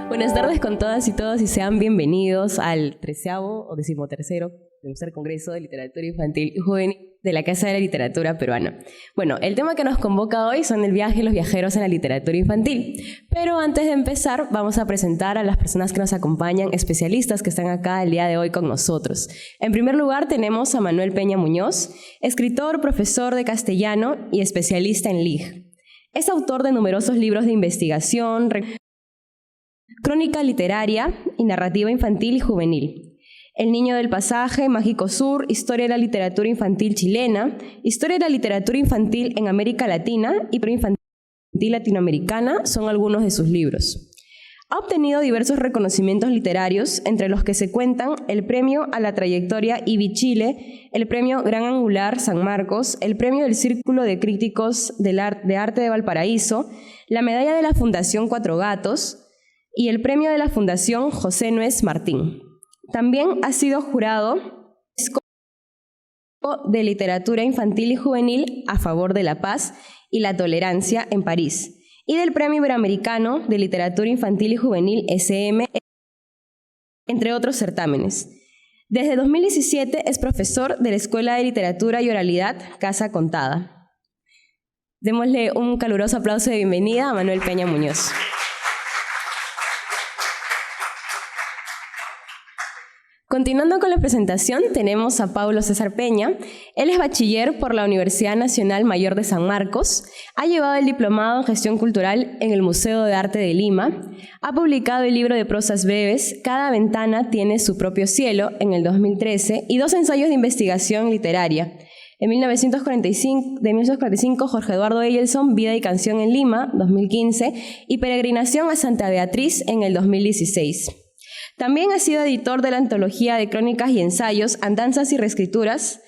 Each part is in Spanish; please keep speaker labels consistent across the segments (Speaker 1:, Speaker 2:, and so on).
Speaker 1: Buenas tardes con todas y todos y sean bienvenidos al 13º o 13º Congreso de Literatura Infantil y Juvenil de la Casa de la Literatura Peruana. Bueno, el tema que nos convoca hoy son el viaje y los viajeros en la literatura infantil. Pero antes de empezar, vamos a presentar a las personas que nos acompañan, especialistas que están acá el día de hoy con nosotros. En primer lugar, tenemos a Manuel Peña Muñoz, escritor, profesor de castellano y especialista en LIG. Es autor de numerosos libros de investigación, crónica literaria y narrativa infantil y juvenil. El niño del pasaje, Mágico Sur, Historia de la literatura infantil chilena, Historia de la literatura infantil en América Latina y Infantil latinoamericana son algunos de sus libros. Ha obtenido diversos reconocimientos literarios, entre los que se cuentan el Premio a la Trayectoria IBI Chile, el Premio Gran Angular San Marcos, el Premio del Círculo de Críticos de Arte de Valparaíso, la Medalla de la Fundación Cuatro Gatos y el Premio de la Fundación José Nuez Martín. También ha sido jurado de literatura infantil y juvenil a favor de la paz y la tolerancia en París y del Premio Iberoamericano de Literatura Infantil y Juvenil SM, entre otros certámenes. Desde 2017 es profesor de la Escuela de Literatura y Oralidad Casa Contada. Démosle un caluroso aplauso de bienvenida a Manuel Peña Muñoz. Continuando con la presentación, tenemos a Paulo César Peña. Él es bachiller por la Universidad Nacional Mayor de San Marcos, ha llevado el diplomado en Gestión Cultural en el Museo de Arte de Lima, ha publicado el libro de prosas breves Cada ventana tiene su propio cielo en el 2013 y 2 ensayos de investigación literaria. En 1945, Jorge Eduardo Eyelson, Vida y Canción en Lima, 2015, y Peregrinación a Santa Beatriz en el 2016. También ha sido editor de la antología de crónicas y ensayos Andanzas y Reescrituras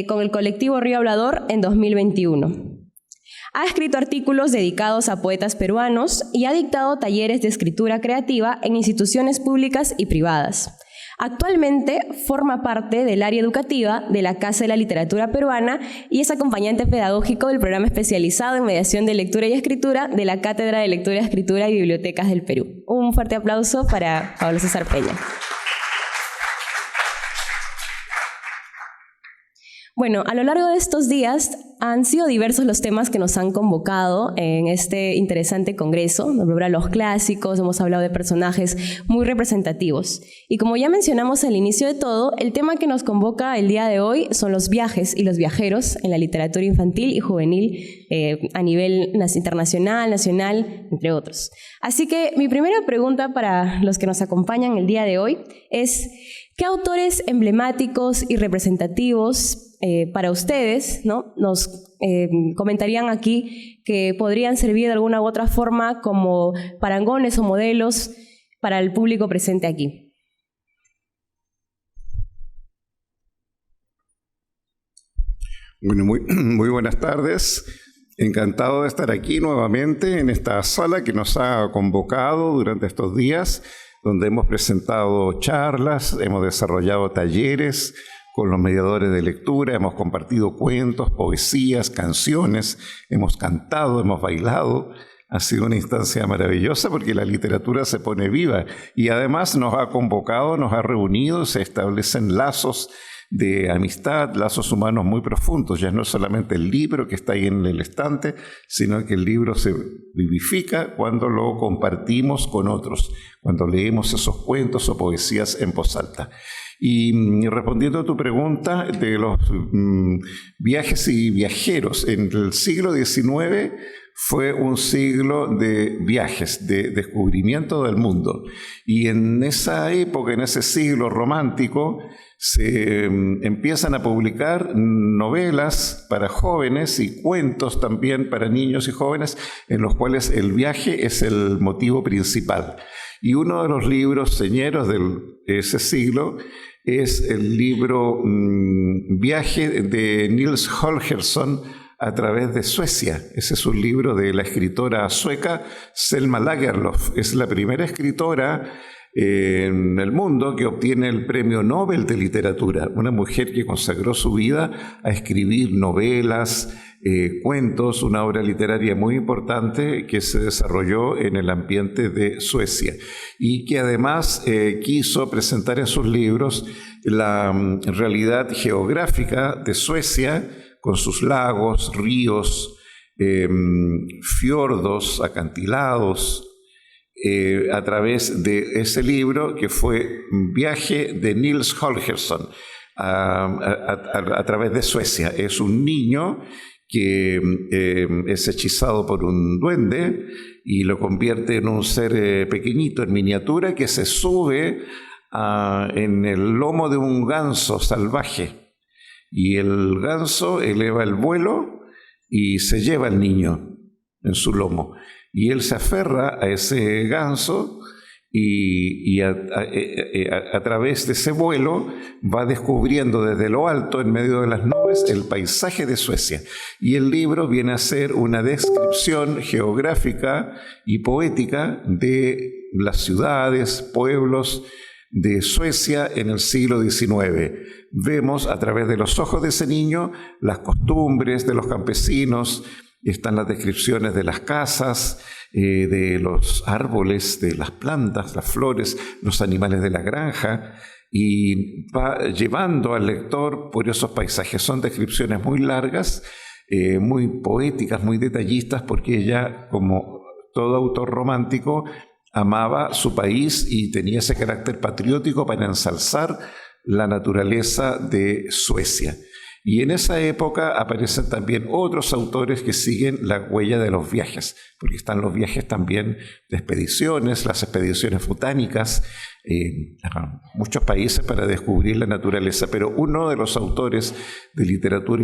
Speaker 1: con el colectivo Río Hablador en 2021. Ha escrito artículos dedicados a poetas peruanos y ha dictado talleres de escritura creativa en instituciones públicas y privadas. Actualmente forma parte del área educativa de la Casa de la Literatura Peruana y es acompañante pedagógico del programa especializado en mediación de lectura y escritura de la Cátedra de Lectura, Escritura y Bibliotecas del Perú. Un fuerte aplauso para Paulo César Peña. Bueno, a lo largo de estos días han sido diversos los temas que nos han convocado en este interesante congreso. Hemos hablado de los clásicos, hemos hablado de personajes muy representativos. Y como ya mencionamos al inicio de todo, el tema que nos convoca el día de hoy son los viajes y los viajeros en la literatura infantil y juvenil a nivel internacional, nacional, entre otros. Así que mi primera pregunta para los que nos acompañan el día de hoy es: ¿qué autores emblemáticos y representativos para ustedes, ¿no?, nos comentarían aquí que podrían servir de alguna u otra forma como parangones o modelos para el público presente aquí?
Speaker 2: Bueno, muy buenas tardes. Encantado de estar aquí nuevamente en esta sala que nos ha convocado durante estos días, donde hemos presentado charlas, hemos desarrollado talleres con los mediadores de lectura, hemos compartido cuentos, poesías, canciones, hemos cantado, hemos bailado. Ha sido una instancia maravillosa porque la literatura se pone viva y además nos ha convocado, nos ha reunido, se establecen lazos de amistad, lazos humanos muy profundos. Ya no es solamente el libro que está ahí en el estante, sino que el libro se vivifica cuando lo compartimos con otros, cuando leemos esos cuentos o poesías en voz alta. Y respondiendo a tu pregunta de los viajes y viajeros, en el siglo XIX fue un siglo de viajes, de descubrimiento del mundo. Y en esa época, en ese siglo romántico, se empiezan a publicar novelas para jóvenes y cuentos también para niños y jóvenes, en los cuales el viaje es el motivo principal. Y uno de los libros señeros de ese siglo es el libro Viaje de Nils Holgersson a través de Suecia. Ese es un libro de la escritora sueca Selma Lagerlöf. Es la primera escritora en el mundo que obtiene el Premio Nobel de Literatura, una mujer que consagró su vida a escribir novelas, cuentos, una obra literaria muy importante que se desarrolló en el ambiente de Suecia y que además quiso presentar en sus libros la realidad geográfica de Suecia con sus lagos, ríos, fiordos, acantilados, a través de ese libro que fue Viaje de Nils Holgersson a través de Suecia. Es un niño que es hechizado por un duende y lo convierte en un ser pequeñito, en miniatura, que se sube en el lomo de un ganso salvaje. Y el ganso eleva el vuelo y se lleva al niño en su lomo. Y él se aferra a ese ganso y a través de ese vuelo va descubriendo desde lo alto, en medio de las nubes, el paisaje de Suecia. Y el libro viene a ser una descripción geográfica y poética de las ciudades, pueblos de Suecia en el siglo XIX. Vemos a través de los ojos de ese niño las costumbres de los campesinos. Están las descripciones de las casas, de los árboles, de las plantas, las flores, los animales de la granja, y va llevando al lector por esos paisajes. Son descripciones muy largas, muy poéticas, muy detallistas, porque ella, como todo autor romántico, amaba su país y tenía ese carácter patriótico para ensalzar la naturaleza de Suecia. Y en esa época aparecen también otros autores que siguen la huella de los viajes, porque están los viajes también de expediciones, las expediciones botánicas, a muchos países para descubrir la naturaleza. Pero uno de los autores de literatura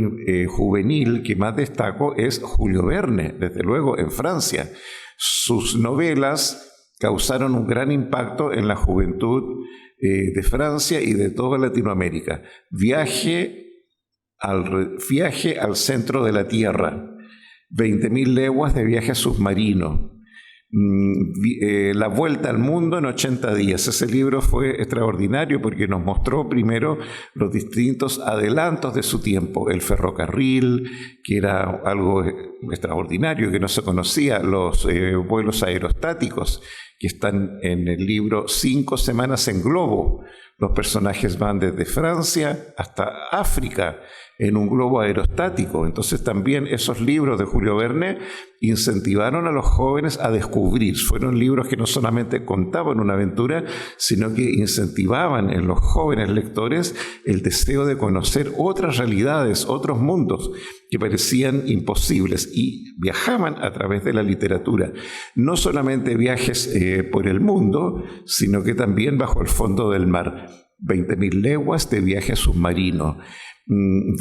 Speaker 2: juvenil que más destaco es Julio Verne, desde luego en Francia. Sus novelas causaron un gran impacto en la juventud de Francia y de toda Latinoamérica. Viaje al centro de la Tierra, 20.000 leguas de viaje submarino, La vuelta al mundo en 80 días. Ese libro fue extraordinario porque nos mostró primero los distintos adelantos de su tiempo, el ferrocarril, que era algo extraordinario que no se conocía, los vuelos aerostáticos, que están en el libro 5 semanas en globo. Los personajes van desde Francia hasta África en un globo aerostático. Entonces también esos libros de Julio Verne incentivaron a los jóvenes a descubrir. Fueron libros que no solamente contaban una aventura, sino que incentivaban en los jóvenes lectores el deseo de conocer otras realidades, otros mundos que parecían imposibles, y viajaban a través de la literatura. No solamente viajes por el mundo, sino que también bajo el fondo del mar. 20.000 leguas de viaje submarino.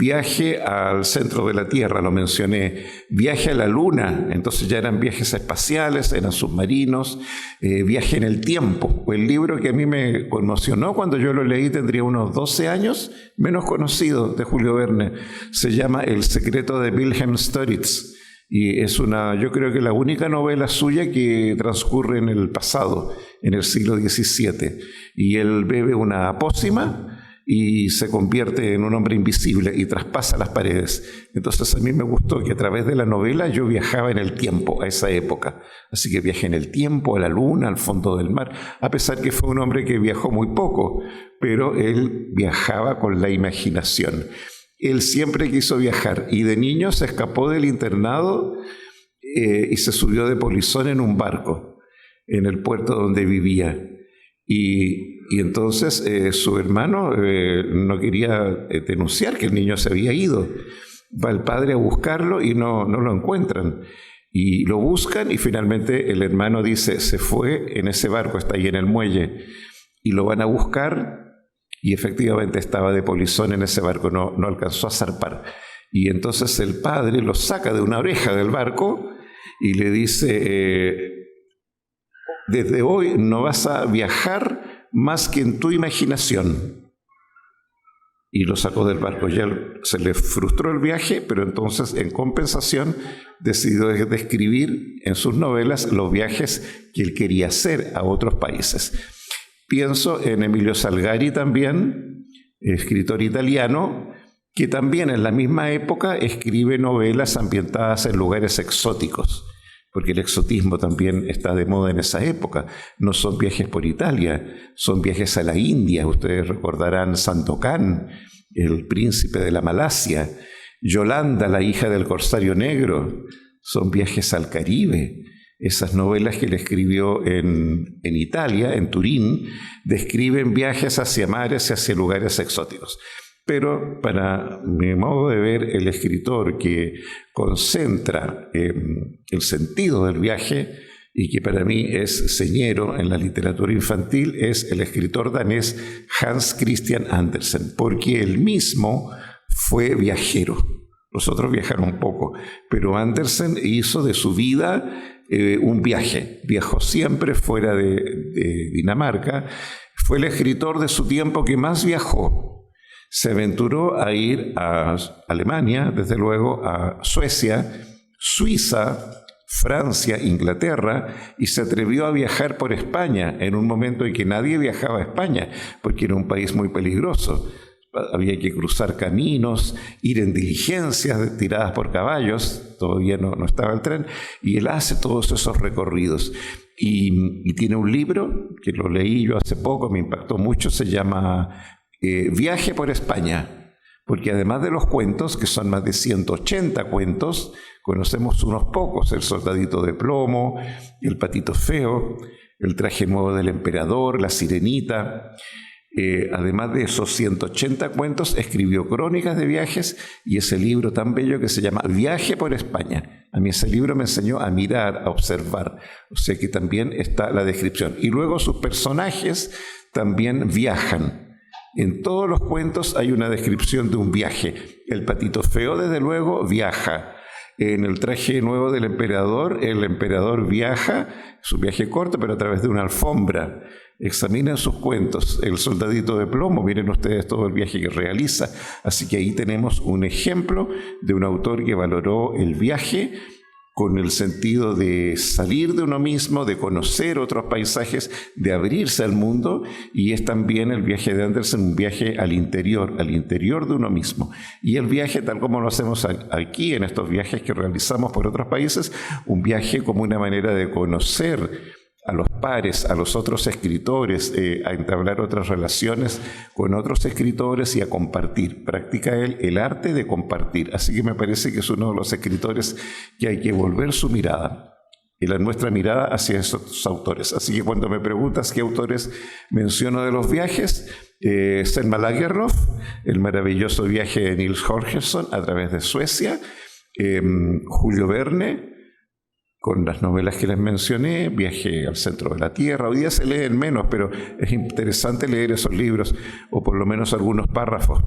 Speaker 2: Viaje al centro de la Tierra, lo mencioné. Viaje a la Luna, entonces ya eran viajes espaciales, eran submarinos. Viaje en el tiempo. El libro que a mí me conmocionó cuando yo lo leí, tendría unos 12 años, menos conocido, de Julio Verne. Se llama El secreto de Wilhelm Storitz. Y es yo creo que la única novela suya que transcurre en el pasado, en el siglo XVII. Y él bebe una pócima y se convierte en un hombre invisible y traspasa las paredes. Entonces a mí me gustó que a través de la novela yo viajaba en el tiempo a esa época. Así que viajé en el tiempo, a la luna, al fondo del mar, a pesar que fue un hombre que viajó muy poco, pero él viajaba con la imaginación. Él siempre quiso viajar y de niño se escapó del internado y se subió de polizón en un barco en el puerto donde vivía. Y entonces su hermano no quería denunciar que el niño se había ido. Va el padre a buscarlo y no lo encuentran. Y lo buscan y finalmente el hermano dice, se fue en ese barco, está ahí en el muelle. Y lo van a buscar. Y efectivamente estaba de polizón en ese barco, no alcanzó a zarpar. Y entonces el padre lo saca de una oreja del barco y le dice, desde hoy no vas a viajar más que en tu imaginación. Y lo sacó del barco. Ya se le frustró el viaje, pero entonces en compensación decidió describir en sus novelas los viajes que él quería hacer a otros países. Pienso en Emilio Salgari también, escritor italiano, que también en la misma época escribe novelas ambientadas en lugares exóticos, porque el exotismo también está de moda en esa época. No son viajes por Italia, son viajes a la India. Ustedes recordarán Sandokan, el príncipe de la Malasia, Yolanda, la hija del corsario negro. Son viajes al Caribe. Esas novelas que él escribió en Italia, en Turín, describen viajes hacia mares y hacia lugares exóticos. Pero para mi modo de ver, el escritor que concentra el sentido del viaje y que para mí es señero en la literatura infantil es el escritor danés Hans Christian Andersen, porque él mismo fue viajero. Los otros viajaron un poco, pero Andersen hizo de su vida un viaje. Viajó siempre fuera de Dinamarca. Fue el escritor de su tiempo que más viajó. Se aventuró a ir a Alemania, desde luego a Suecia, Suiza, Francia, Inglaterra, y se atrevió a viajar por España en un momento en que nadie viajaba a España, porque era un país muy peligroso. Había que cruzar caminos, ir en diligencias tiradas por caballos, todavía no estaba el tren, y él hace todos esos recorridos. Y tiene un libro, que lo leí yo hace poco, me impactó mucho, se llama Viaje por España, porque además de los cuentos, que son más de 180 cuentos, conocemos unos pocos: El soldadito de plomo, El patito feo, El traje nuevo del emperador, La sirenita. Además de esos 180 cuentos, escribió crónicas de viajes y ese libro tan bello que se llama Viaje por España. A mí ese libro me enseñó a mirar, a observar, o sea que también está la descripción. Y luego sus personajes también viajan. En todos los cuentos hay una descripción de un viaje. El patito feo, desde luego, viaja. En El traje nuevo del emperador, el emperador viaja, es un viaje corto, pero a través de una alfombra. Examinen sus cuentos. El soldadito de plomo, miren ustedes todo el viaje que realiza. Así que ahí tenemos un ejemplo de un autor que valoró el viaje con el sentido de salir de uno mismo, de conocer otros paisajes, de abrirse al mundo, y es también el viaje de Andersen un viaje al interior de uno mismo. Y el viaje, tal como lo hacemos aquí en estos viajes que realizamos por otros países, un viaje como una manera de conocer a los pares, a los otros escritores, a entablar otras relaciones con otros escritores y a compartir. Practica él el arte de compartir. Así que me parece que es uno de los escritores que hay que volver su mirada, nuestra mirada hacia esos autores. Así que cuando me preguntas qué autores menciono de los viajes, Selma Lagerlöf, el maravilloso viaje de Nils Holgersson a través de Suecia, Julio Verne, con las novelas que les mencioné, Viaje al centro de la Tierra. Hoy día se leen menos, pero es interesante leer esos libros, o por lo menos algunos párrafos,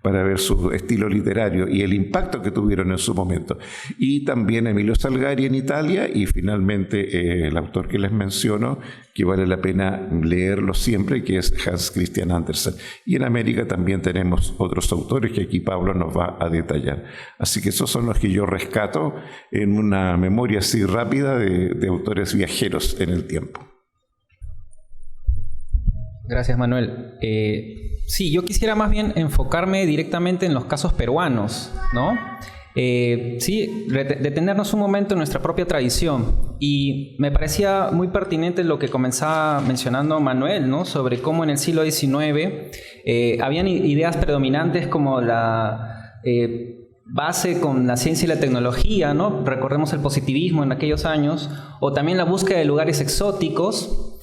Speaker 2: para ver su estilo literario y el impacto que tuvieron en su momento. Y también Emilio Salgari en Italia, y finalmente el autor que les menciono, que vale la pena leerlo siempre, que es Hans Christian Andersen. Y en América también tenemos otros autores que aquí Pablo nos va a detallar. Así que esos son los que yo rescato en una memoria así rápida de autores viajeros en el tiempo.
Speaker 3: Gracias, Manuel. Sí, yo quisiera más bien enfocarme directamente en los casos peruanos, ¿no? Sí, detenernos un momento en nuestra propia tradición. Y me parecía muy pertinente lo que comenzaba mencionando Manuel, ¿no? Sobre cómo en el siglo XIX habían ideas predominantes como la base con la ciencia y la tecnología, ¿no? Recordemos el positivismo en aquellos años, o también la búsqueda de lugares exóticos.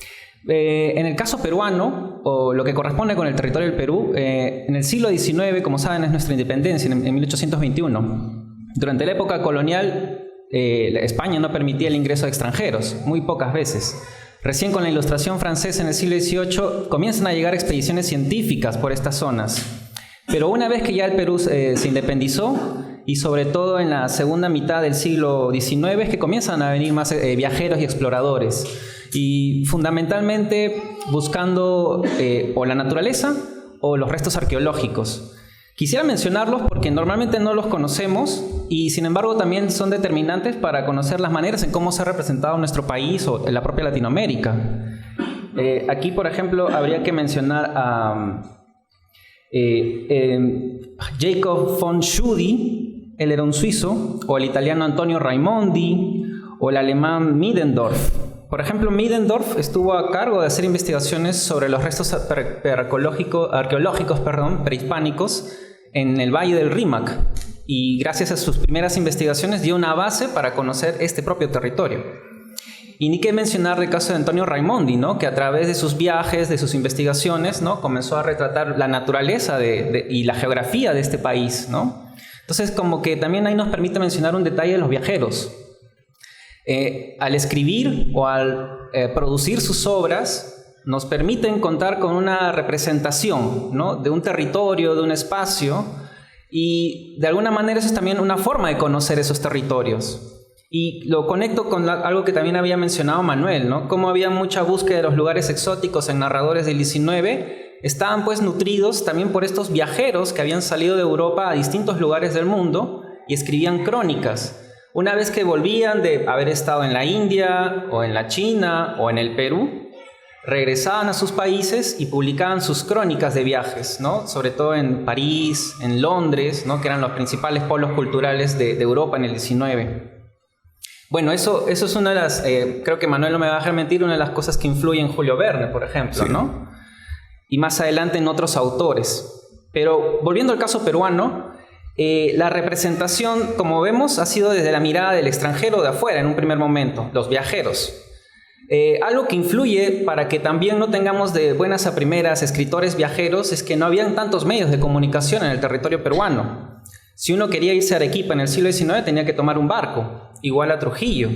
Speaker 3: En el caso peruano, o lo que corresponde con el territorio del Perú, en el siglo XIX, como saben, es nuestra independencia, en 1821. Durante la época colonial, España no permitía el ingreso de extranjeros, muy pocas veces. Recién con la Ilustración francesa en el siglo XVIII comienzan a llegar expediciones científicas por estas zonas. Pero una vez que ya el Perú se independizó, y sobre todo en la segunda mitad del siglo XIX, es que comienzan a venir más viajeros y exploradores, y fundamentalmente buscando o la naturaleza o los restos arqueológicos. Quisiera mencionarlos porque normalmente no los conocemos y sin embargo también son determinantes para conocer las maneras en cómo se ha representado nuestro país o en la propia Latinoamérica. Aquí, por ejemplo, habría que mencionar a Jacob von Tschudi, él era un suizo, o el italiano Antonio Raimondi, o el alemán Middendorf. Por ejemplo, Middendorf estuvo a cargo de hacer investigaciones sobre los restos arqueológicos prehispánicos en el Valle del Rímac, y gracias a sus primeras investigaciones dio una base para conocer este propio territorio. Y ni qué mencionar el caso de Antonio Raimondi, ¿no? Que a través de sus viajes, de sus investigaciones, ¿no? Comenzó a retratar la naturaleza y la geografía de este país, ¿no? Entonces, como que también ahí nos permite mencionar un detalle de los viajeros. Al escribir o al producir sus obras, nos permiten contar con una representación, ¿no? De un territorio, de un espacio, y de alguna manera eso es también una forma de conocer esos territorios. Y lo conecto con algo que también había mencionado Manuel, ¿no? Cómo había mucha búsqueda de los lugares exóticos en narradores del 19, estaban pues nutridos también por estos viajeros que habían salido de Europa a distintos lugares del mundo y escribían crónicas. Una vez que volvían de haber estado en la India, o en la China, o en el Perú, regresaban a sus países y publicaban sus crónicas de viajes, ¿no? Sobre todo en París, en Londres, ¿no? Que eran los principales polos culturales de Europa en el 19. Bueno, eso es una de las, creo que Manuel no me va a dejar mentir, una de las cosas que influye en Julio Verne, por ejemplo, sí, ¿no? Y más adelante en otros autores. Pero volviendo al caso peruano, la representación, como vemos, ha sido desde la mirada del extranjero de afuera en un primer momento, los viajeros. Algo que influye para que también no tengamos de buenas a primeras escritores viajeros es que no habían tantos medios de comunicación en el territorio peruano. Si uno quería irse a Arequipa en el siglo XIX tenía que tomar un barco, igual a Trujillo.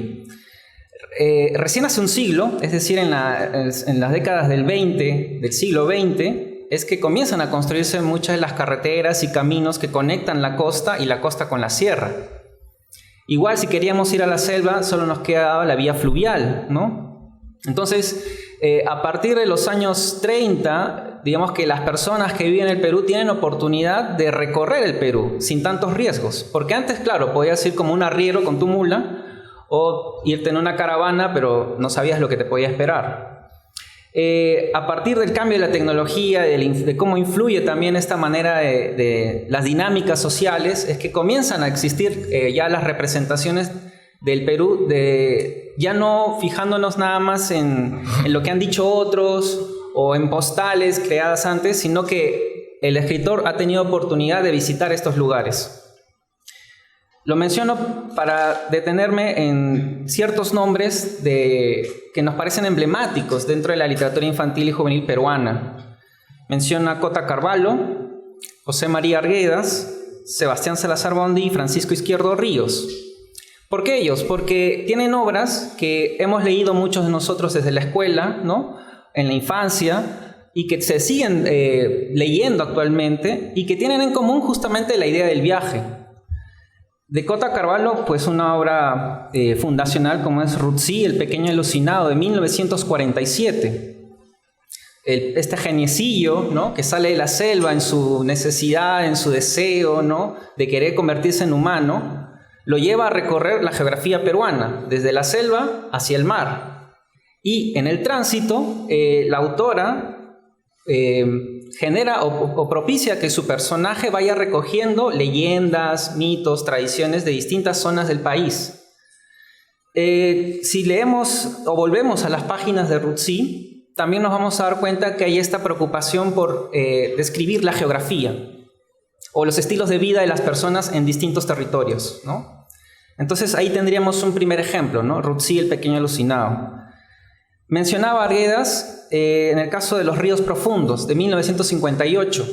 Speaker 3: Recién hace un siglo, es decir, en las décadas del siglo XX, es que comienzan a construirse muchas de las carreteras y caminos que conectan la costa y la costa con la sierra. Igual si queríamos ir a la selva solo nos quedaba la vía fluvial, ¿no? Entonces, a partir de los años 30, digamos que las personas que viven en el Perú tienen oportunidad de recorrer el Perú sin tantos riesgos. Porque antes, claro, podías ir como un arriero con tu mula o irte en una caravana, pero no sabías lo que te podía esperar. A partir del cambio de la tecnología, de cómo influye también esta manera de las dinámicas sociales, es que comienzan a existir ya las representaciones del Perú, ya no fijándonos nada más en lo que han dicho otros o en postales creadas antes, sino que el escritor ha tenido oportunidad de visitar estos lugares. Lo menciono para detenerme en ciertos nombres que nos parecen emblemáticos dentro de la literatura infantil y juvenil peruana. Menciono a Cota Carvalho, José María Arguedas, Sebastián Salazar Bondy y Francisco Izquierdo Ríos. ¿Por qué ellos? Porque tienen obras que hemos leído muchos de nosotros desde la escuela, ¿no? En la infancia, y que se siguen leyendo actualmente y que tienen en común justamente la idea del viaje. De Cota Carvalho, pues una obra fundacional como es Rutsí, el pequeño alucinado, de 1947. Este geniecillo, ¿no? Que sale de la selva en su necesidad, en su deseo, ¿no? De querer convertirse en humano, lo lleva a recorrer la geografía peruana, desde la selva hacia el mar. Y en el tránsito, la autora genera o propicia que su personaje vaya recogiendo leyendas, mitos, tradiciones de distintas zonas del país. Si leemos o volvemos a las páginas de Rutsí, también nos vamos a dar cuenta que hay esta preocupación por describir la geografía o los estilos de vida de las personas en distintos territorios, ¿no? Entonces ahí tendríamos un primer ejemplo, ¿no? Rutsí, el pequeño alucinado. Mencionaba Arguedas en el caso de Los ríos profundos, de 1958.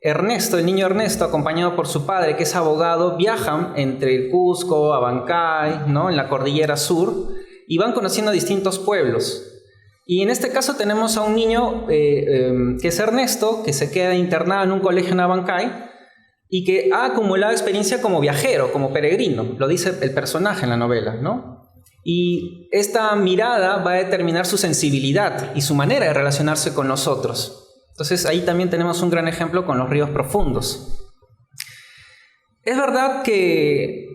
Speaker 3: Ernesto, el niño Ernesto, acompañado por su padre, que es abogado, viajan entre el Cusco, Abancay, ¿no? En la cordillera sur, y van conociendo distintos pueblos. Y en este caso tenemos a un niño que es Ernesto, que se queda internado en un colegio en Abancay, y que ha acumulado experiencia como viajero, como peregrino, lo dice el personaje en la novela, ¿no? Y esta mirada va a determinar su sensibilidad y su manera de relacionarse con nosotros. Entonces ahí también tenemos un gran ejemplo con Los ríos profundos. Es verdad que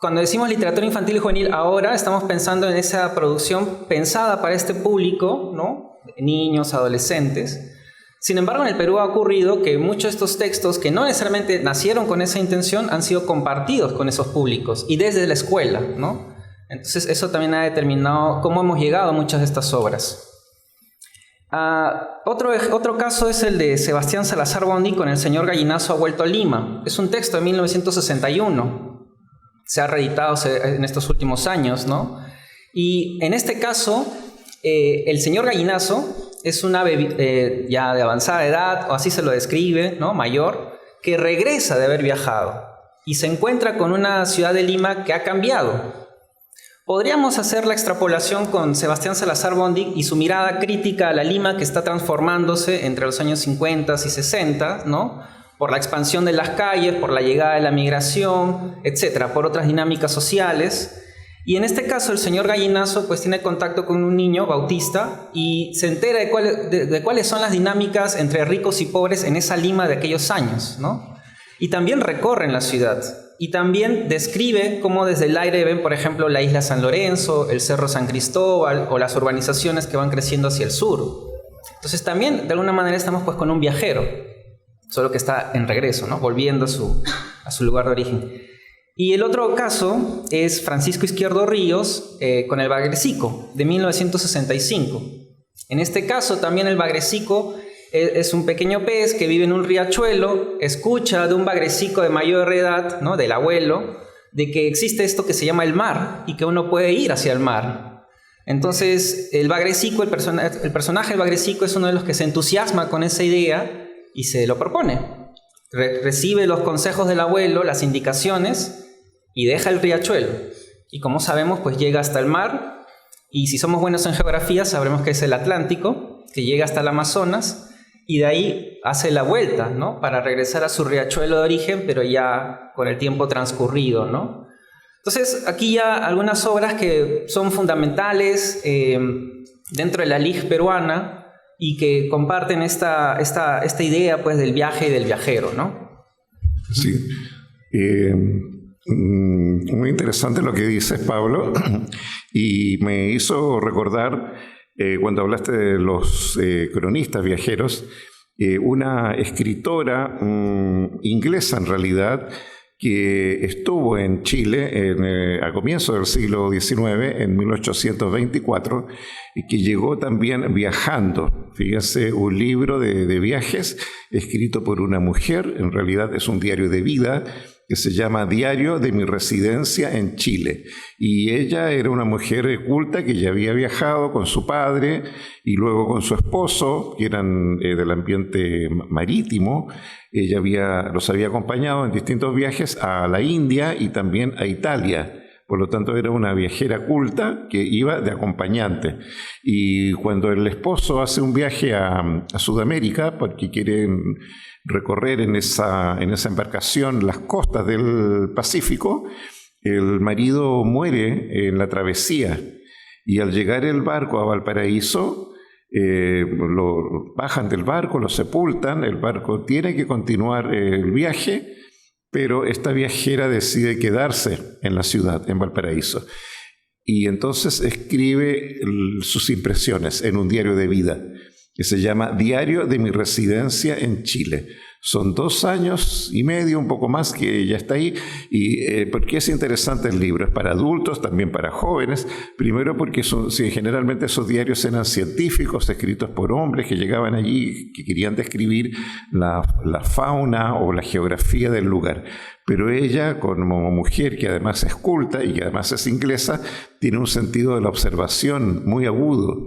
Speaker 3: cuando decimos literatura infantil y juvenil ahora estamos pensando en esa producción pensada para este público, ¿no? niños, adolescentes. Sin embargo, en el Perú ha ocurrido que muchos de estos textos, que no necesariamente nacieron con esa intención, han sido compartidos con esos públicos y desde la escuela, ¿no? Entonces, eso también ha determinado cómo hemos llegado a muchas de estas obras. Otro caso es el de Sebastián Salazar Bondy con El señor Gallinazo ha vuelto a Lima. Es un texto de 1961. Se ha reeditado en estos últimos años, ¿no? Y en este caso, el señor Gallinazo es un ave ya de avanzada edad, o así se lo describe, ¿no? Mayor, que regresa de haber viajado y se encuentra con una ciudad de Lima que ha cambiado. Podríamos hacer la extrapolación con Sebastián Salazar Bondy y su mirada crítica a la Lima que está transformándose entre los años 50 y 60, ¿no? Por la expansión de las calles, por la llegada de la migración, etcétera, por otras dinámicas sociales. Y en este caso el señor Gallinazo pues tiene contacto con un niño bautista y se entera de cuáles son las dinámicas entre ricos y pobres en esa Lima de aquellos años, ¿no? Y también recorren la ciudad. Y también describe cómo desde el aire ven, por ejemplo, la isla San Lorenzo, el Cerro San Cristóbal o las urbanizaciones que van creciendo hacia el sur. Entonces también, de alguna manera, estamos pues con un viajero, solo que está en regreso, ¿no? Volviendo a su lugar de origen. Y el otro caso es Francisco Izquierdo Ríos con El Bagrecico, de 1965. En este caso, también el bagrecico es un pequeño pez que vive en un riachuelo, escucha de un bagrecico de mayor edad, ¿no? Del abuelo, de que existe esto que se llama el mar y que uno puede ir hacia el mar. Entonces, el bagrecico, el personaje del bagrecico es uno de los que se entusiasma con esa idea y se lo propone. Recibe los consejos del abuelo, las indicaciones y deja el riachuelo. Y como sabemos, pues llega hasta el mar y si somos buenos en geografía sabremos que es el Atlántico, que llega hasta el Amazonas. Y de ahí hace la vuelta, ¿no? Para regresar a su riachuelo de origen, pero ya con el tiempo transcurrido, ¿no? Entonces, aquí ya algunas obras que son fundamentales dentro de la LIG peruana y que comparten esta idea, pues, del viaje y del viajero, ¿no?
Speaker 2: Sí. Muy interesante lo que dices, Pablo, y me hizo recordar cuando hablaste de los cronistas viajeros, una escritora inglesa en realidad que estuvo en Chile a comienzos del siglo XIX, en 1824, y que llegó también viajando. Fíjense, un libro de viajes escrito por una mujer, en realidad es un diario de vida, que se llama Diario de mi residencia en Chile. Y ella era una mujer culta que ya había viajado con su padre y luego con su esposo, que eran del ambiente marítimo. Ella los había acompañado en distintos viajes a la India y también a Italia. Por lo tanto, era una viajera culta que iba de acompañante. Y cuando el esposo hace un viaje a Sudamérica, porque quieren recorrer en esa embarcación las costas del Pacífico, el marido muere en la travesía. Y al llegar el barco a Valparaíso, lo bajan del barco, lo sepultan, el barco tiene que continuar el viaje, pero esta viajera decide quedarse en la ciudad, en Valparaíso. Y entonces escribe sus impresiones en un diario de vida que se llama Diario de mi residencia en Chile. Son 2 años y medio, un poco más, que ella está ahí. ¿Y por qué es interesante el libro? Es para adultos, también para jóvenes. Primero porque generalmente esos diarios eran científicos, escritos por hombres que llegaban allí, que querían describir la fauna o la geografía del lugar. Pero ella, como mujer que además es culta y que además es inglesa, tiene un sentido de la observación muy agudo.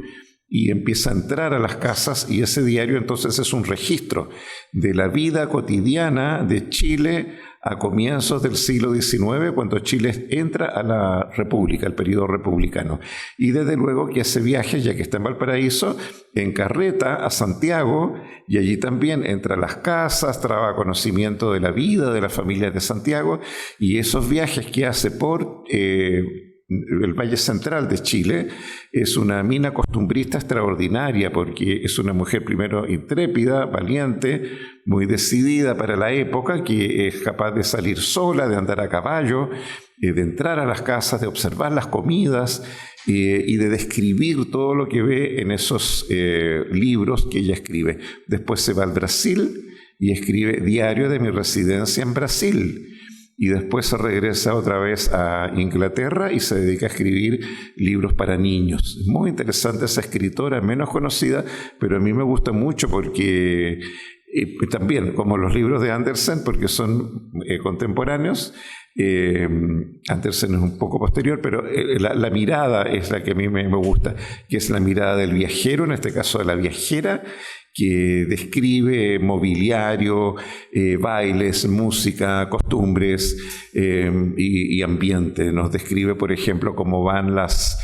Speaker 2: Y empieza a entrar a las casas y ese diario entonces es un registro de la vida cotidiana de Chile a comienzos del siglo XIX, cuando Chile entra a la República, el periodo republicano. Y desde luego que ese viaje, ya que está en Valparaíso, en carreta a Santiago, y allí también entra a las casas, traba conocimiento de la vida de las familias de Santiago, y esos viajes que hace por el Valle Central de Chile, es una mina costumbrista extraordinaria, porque es una mujer primero intrépida, valiente, muy decidida para la época, que es capaz de salir sola, de andar a caballo, de entrar a las casas, de observar las comidas, y de describir todo lo que ve en esos libros que ella escribe. Después se va al Brasil y escribe Diario de mi residencia en Brasil. Y después se regresa otra vez a Inglaterra y se dedica a escribir libros para niños. Es muy interesante esa escritora, menos conocida, pero a mí me gusta mucho porque también, como los libros de Andersen, porque son contemporáneos. Andersen es un poco posterior, pero la mirada es la que a mí me gusta, que es la mirada del viajero, en este caso de la viajera, que describe mobiliario, bailes, música, costumbres y ambiente. Nos describe, por ejemplo, cómo van las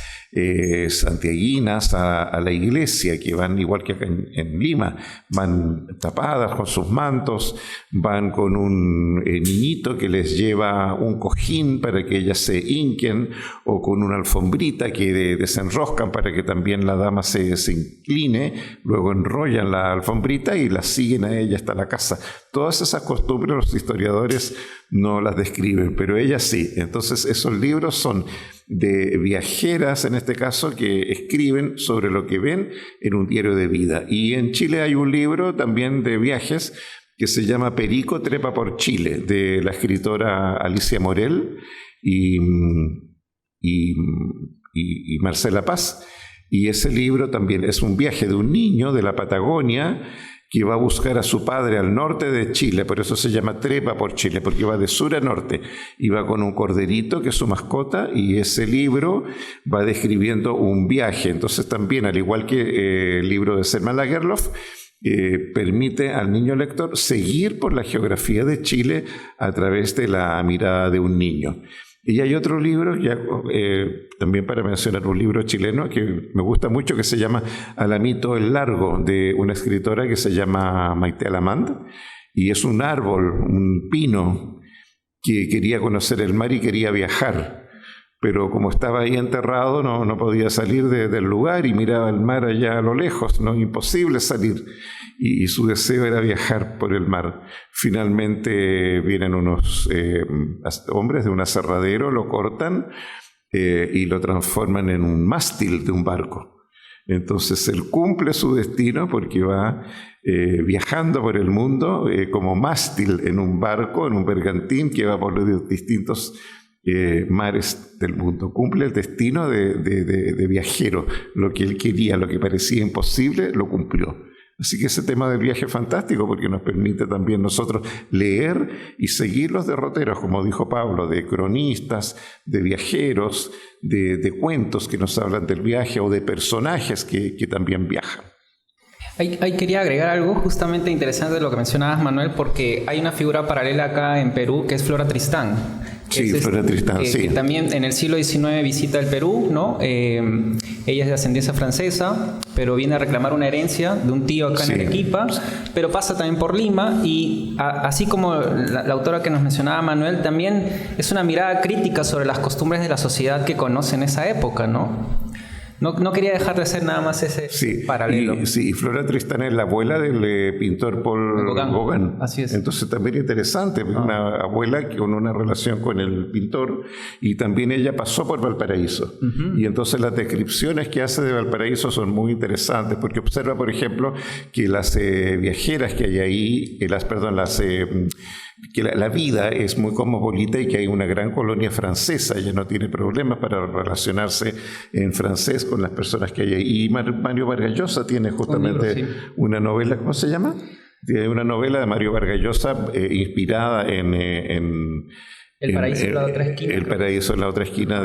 Speaker 2: santiaguinas a la iglesia, que van igual que acá en Lima, van tapadas con sus mantos, van con un niñito que les lleva un cojín para que ellas se hinquen, o con una alfombrita que desenroscan para que también la dama se incline, luego enrollan la alfombrita y la siguen a ella hasta la casa. Todas esas costumbres los historiadores no las describen, pero ella sí. Entonces esos libros son de viajeras, en este caso, que escriben sobre lo que ven en un diario de vida. Y en Chile hay un libro también de viajes que se llama Perico trepa por Chile, de la escritora Alicia Morel y Marcela Paz. Y ese libro también es un viaje de un niño de la Patagonia que va a buscar a su padre al norte de Chile, por eso se llama Trepa por Chile, porque va de sur a norte, y va con un corderito que es su mascota, y ese libro va describiendo un viaje. Entonces también, al igual que el libro de Selma Lagerlöf, permite al niño lector seguir por la geografía de Chile a través de la mirada de un niño. Y hay otro libro, ya, también para mencionar un libro chileno que me gusta mucho, que se llama Alamito el Largo, de una escritora que se llama Maite Alamand, y es un árbol, un pino, que quería conocer el mar y quería viajar, pero como estaba ahí enterrado no podía salir del lugar y miraba el mar allá a lo lejos, ¿no? Imposible salir, y su deseo era viajar por el mar. Finalmente vienen unos hombres de un aserradero, lo cortan y lo transforman en un mástil de un barco. Entonces él cumple su destino porque va viajando por el mundo como mástil en un barco, en un bergantín que va por los distintos mares del mundo. Cumple el destino de viajero. Lo que él quería, lo que parecía imposible, lo cumplió. Así que ese tema del viaje es fantástico porque nos permite también nosotros leer y seguir los derroteros, como dijo Pablo, de cronistas, de viajeros, de cuentos que nos hablan del viaje, o de personajes que también viajan.
Speaker 3: Ahí quería agregar algo justamente interesante de lo que mencionabas, Manuel, porque hay una figura paralela acá en Perú que es Flora Tristán.
Speaker 2: Sí, Flora Tristán, sí.
Speaker 3: Que también en el siglo XIX visita el Perú, ¿no? Ella es de ascendencia francesa, pero viene a reclamar una herencia de un tío acá en Arequipa, pero pasa también por Lima, y así como la autora que nos mencionaba, Manuel, también es una mirada crítica sobre las costumbres de la sociedad que conoce en esa época, ¿no? No quería dejar de hacer nada más ese paralelo.
Speaker 2: Y Flora Tristán es la abuela del pintor Paul Gauguin.
Speaker 3: Así es.
Speaker 2: Entonces también interesante, una abuela con una relación con el pintor, y también ella pasó por Valparaíso. Y entonces las descripciones que hace de Valparaíso son muy interesantes, porque observa, por ejemplo, que las viajeras que hay ahí, que la vida es muy cosmopolita y que hay una gran colonia francesa. Ella no tiene problemas para relacionarse en francés con las personas que hay ahí. Y Mario Vargas Llosa tiene justamente una novela, ¿cómo se llama? Tiene una novela de Mario Vargas Llosa inspirada en
Speaker 3: El paraíso en la otra esquina.
Speaker 2: El paraíso en la otra esquina,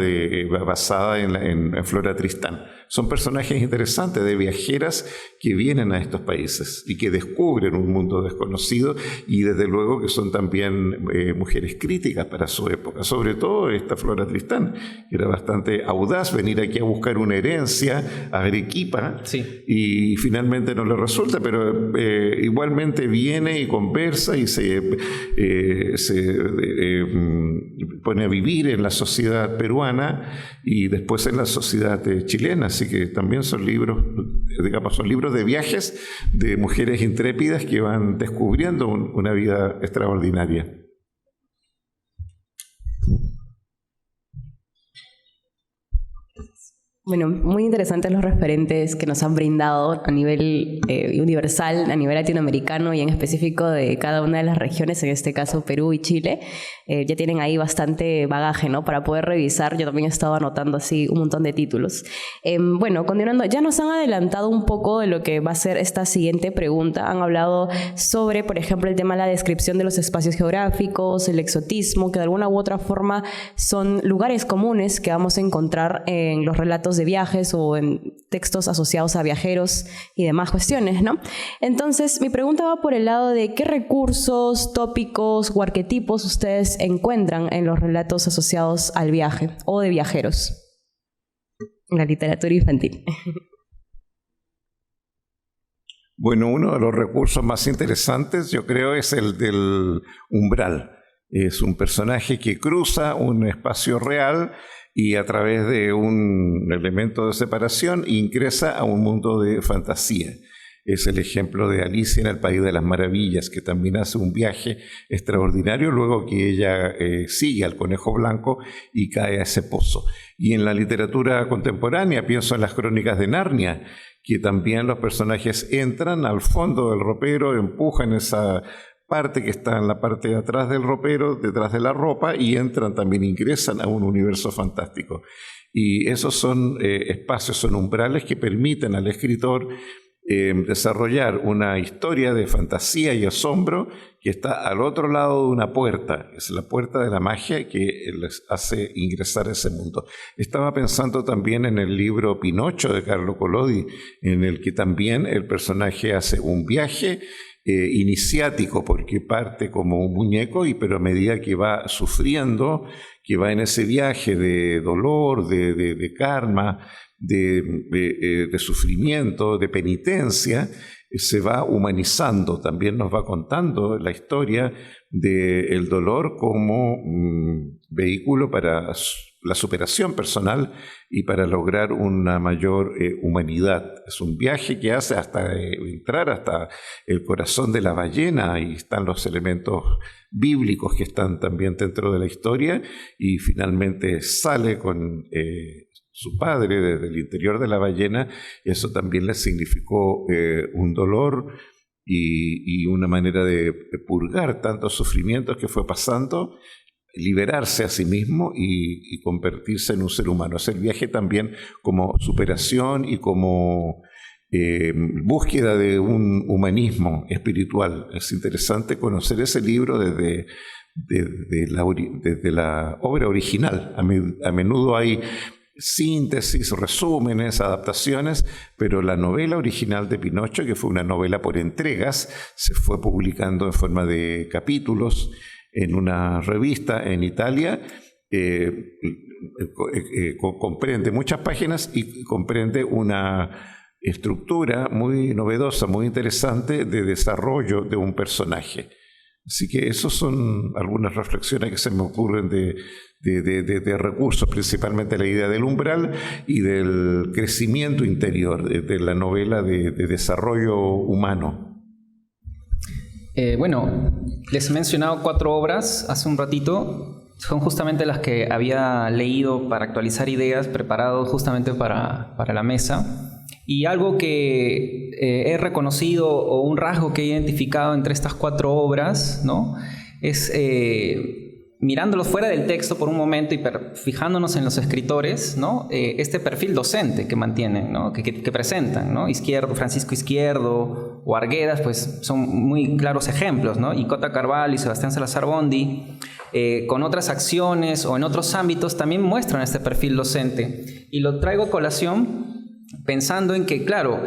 Speaker 2: basada en Flora Tristán. Son personajes interesantes de viajeras que vienen a estos países y que descubren un mundo desconocido, y desde luego que son también mujeres críticas para su época. Sobre todo esta Flora Tristán, que era bastante audaz, venir aquí a buscar una herencia a Arequipa, y finalmente no le resulta, pero igualmente viene y conversa y se pone a vivir en la sociedad peruana y después en la sociedad chilena. Así que también son libros, digamos, son libros de viajes de mujeres intrépidas que van descubriendo una vida extraordinaria.
Speaker 1: Bueno, muy interesantes los referentes que nos han brindado a nivel universal, a nivel latinoamericano y en específico de cada una de las regiones, en este caso Perú y Chile. Ya tienen ahí bastante bagaje, ¿no? Para poder revisar. Yo también he estado anotando así un montón de títulos. Bueno, continuando, ya nos han adelantado un poco de lo que va a ser esta siguiente pregunta. Han hablado sobre, por ejemplo, el tema de la descripción de los espacios geográficos, el exotismo, que de alguna u otra forma son lugares comunes que vamos a encontrar en los relatos de viajes o en textos asociados a viajeros y demás cuestiones, ¿no? Entonces, mi pregunta va por el lado de qué recursos, tópicos o arquetipos ustedes encuentran en los relatos asociados al viaje o de viajeros en la literatura infantil.
Speaker 2: Bueno, uno de los recursos más interesantes, yo creo, es el del umbral. Es un personaje que cruza un espacio real y a través de un elemento de separación ingresa a un mundo de fantasía. Es el ejemplo de Alicia en el País de las Maravillas, que también hace un viaje extraordinario luego que ella sigue al conejo blanco y cae a ese pozo. Y en la literatura contemporánea, pienso en las Crónicas de Narnia, que también los personajes entran al fondo del ropero, empujan esa parte que está en la parte de atrás del ropero, detrás de la ropa, y entran también, ingresan a un universo fantástico. Y esos son espacios, son umbrales que permiten al escritor desarrollar una historia de fantasía y asombro que está al otro lado de una puerta. Es la puerta de la magia que les hace ingresar a ese mundo. Estaba pensando también en el libro Pinocho de Carlo Collodi, en el que también el personaje hace un viaje iniciático, porque parte como un muñeco, pero a medida que va sufriendo, que va en ese viaje de dolor, de karma, de sufrimiento, de penitencia, se va humanizando. También nos va contando la historia del dolor como vehículo para la superación personal y para lograr una mayor humanidad. Es un viaje que hace hasta entrar hasta el corazón de la ballena, y están los elementos bíblicos que están también dentro de la historia, y finalmente sale con su padre desde el interior de la ballena. Eso también le significó un dolor y una manera de purgar tantos sufrimientos que fue pasando, liberarse a sí mismo y convertirse en un ser humano. Hacer viaje también como superación y como búsqueda de un humanismo espiritual. Es interesante conocer ese libro desde la obra original. A menudo hay síntesis, resúmenes, adaptaciones, pero la novela original de Pinocho, que fue una novela por entregas, se fue publicando en forma de capítulos en una revista en Italia. Comprende muchas páginas y comprende una estructura muy novedosa, muy interesante de desarrollo de un personaje. Así que esas son algunas reflexiones que se me ocurren de recursos, principalmente la idea del umbral y del crecimiento interior de la novela de desarrollo humano.
Speaker 3: Bueno, les he mencionado 4 obras hace un ratito. Son justamente las que había leído para actualizar ideas, preparado justamente para la mesa. Y algo que he reconocido, o un rasgo que he identificado entre estas 4 obras, ¿no?, es mirándolos fuera del texto por un momento y fijándonos en los escritores, ¿no?, este perfil docente que mantienen, ¿no?, que presentan, ¿no? Francisco Izquierdo o Arguedas, pues son muy claros ejemplos, ¿no? Y Cota Carvalho y Sebastián Salazar Bondi, con otras acciones o en otros ámbitos, también muestran este perfil docente. Y lo traigo a colación pensando en que, claro,